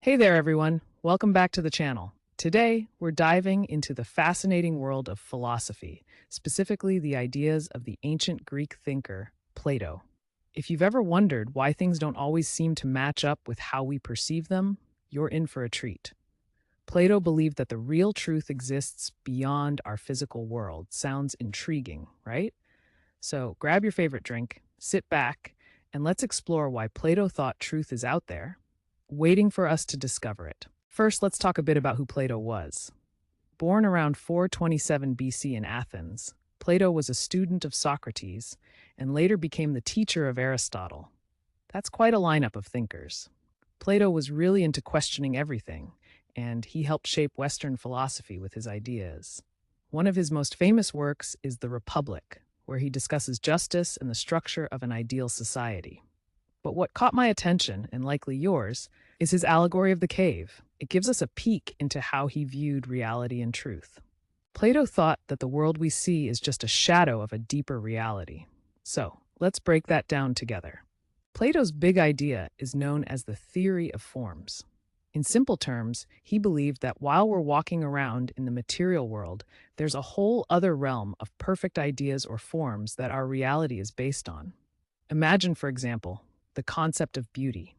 Hey there, everyone. Welcome back to the channel. Today, we're diving into the fascinating world of philosophy, specifically the ideas of the ancient Greek thinker, Plato. If you've ever wondered why things don't always seem to match up with how we perceive them, you're in for a treat. Plato believed that the real truth exists beyond our physical world. Sounds intriguing, right? So grab your favorite drink, sit back, and let's explore why Plato thought truth is out there, waiting for us to discover it. First, let's talk a bit about who Plato was. Born around 427 BC in Athens, Plato was a student of Socrates and later became the teacher of Aristotle. That's quite a lineup of thinkers. Plato was really into questioning everything, and he helped shape Western philosophy with his ideas. One of his most famous works is The Republic, where he discusses justice and the structure of an ideal society. But what caught my attention, and likely yours, is his allegory of the cave. It gives us a peek into how he viewed reality and truth. Plato thought that the world we see is just a shadow of a deeper reality. So, let's break that down together. Plato's big idea is known as the theory of forms. In simple terms, he believed that while we're walking around in the material world, there's a whole other realm of perfect ideas or forms that our reality is based on. Imagine, for example, the concept of beauty.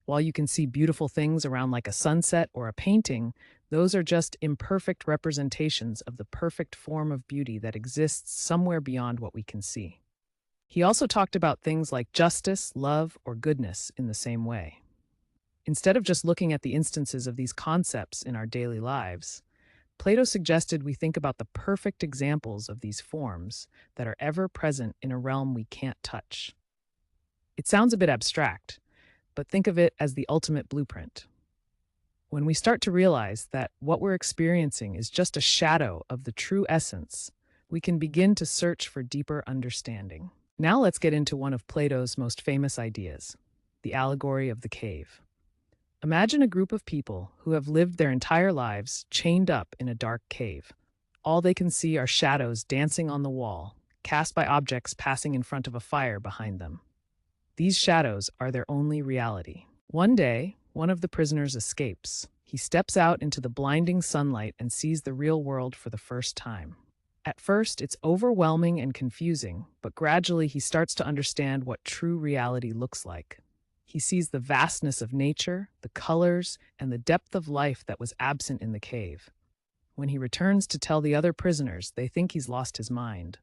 While you can see beautiful things around like a sunset or a painting, those are just imperfect representations of the perfect form of beauty that exists somewhere beyond what we can see. He also talked about things like justice, love, or goodness in the same way. Instead of just looking at the instances of these concepts in our daily lives, Plato suggested we think about the perfect examples of these forms that are ever present in a realm we can't touch. It sounds a bit abstract, but think of it as the ultimate blueprint. When we start to realize that what we're experiencing is just a shadow of the true essence, we can begin to search for deeper understanding. Now let's get into one of Plato's most famous ideas, the allegory of the cave. Imagine a group of people who have lived their entire lives chained up in a dark cave. All they can see are shadows dancing on the wall, cast by objects passing in front of a fire behind them. These shadows are their only reality. One day, one of the prisoners escapes. He steps out into the blinding sunlight and sees the real world for the first time. At first, it's overwhelming and confusing, but gradually he starts to understand what true reality looks like. He sees the vastness of nature, the colors, and the depth of life that was absent in the cave. When he returns to tell the other prisoners, they think he's lost his mind.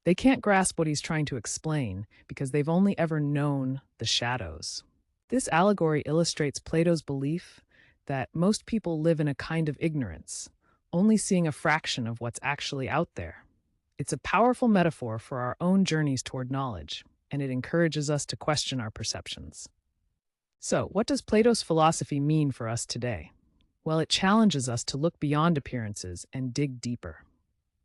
They can't grasp what he's trying to explain because they've only ever known the shadows. This allegory illustrates Plato's belief that most people live in a kind of ignorance, only seeing a fraction of what's actually out there. It's a powerful metaphor for our own journeys toward knowledge, and it encourages us to question our perceptions. So, what does Plato's philosophy mean for us today? Well, it challenges us to look beyond appearances and dig deeper.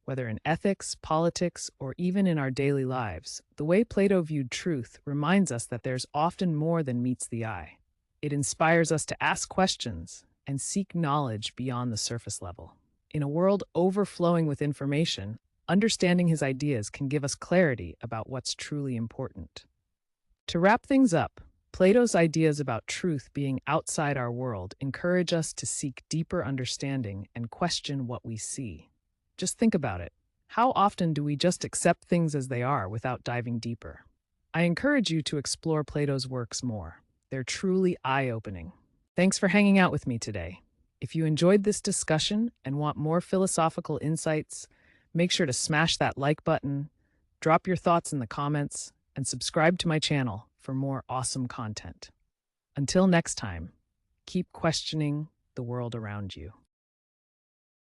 Whether in ethics, politics, or even in our daily lives, the way Plato viewed truth reminds us that there's often more than meets the eye. It inspires us to ask questions and seek knowledge beyond the surface level. In a world overflowing with information, understanding his ideas can give us clarity about what's truly important. To wrap things up, Plato's ideas about truth being outside our world encourage us to seek deeper understanding and question what we see. Just think about it. How often do we just accept things as they are without diving deeper? I encourage you to explore Plato's works more. They're truly eye-opening. Thanks for hanging out with me today. If you enjoyed this discussion and want more philosophical insights, make sure to smash that like button, drop your thoughts in the comments, and subscribe to my channel for more awesome content. Until next time, keep questioning the world around you.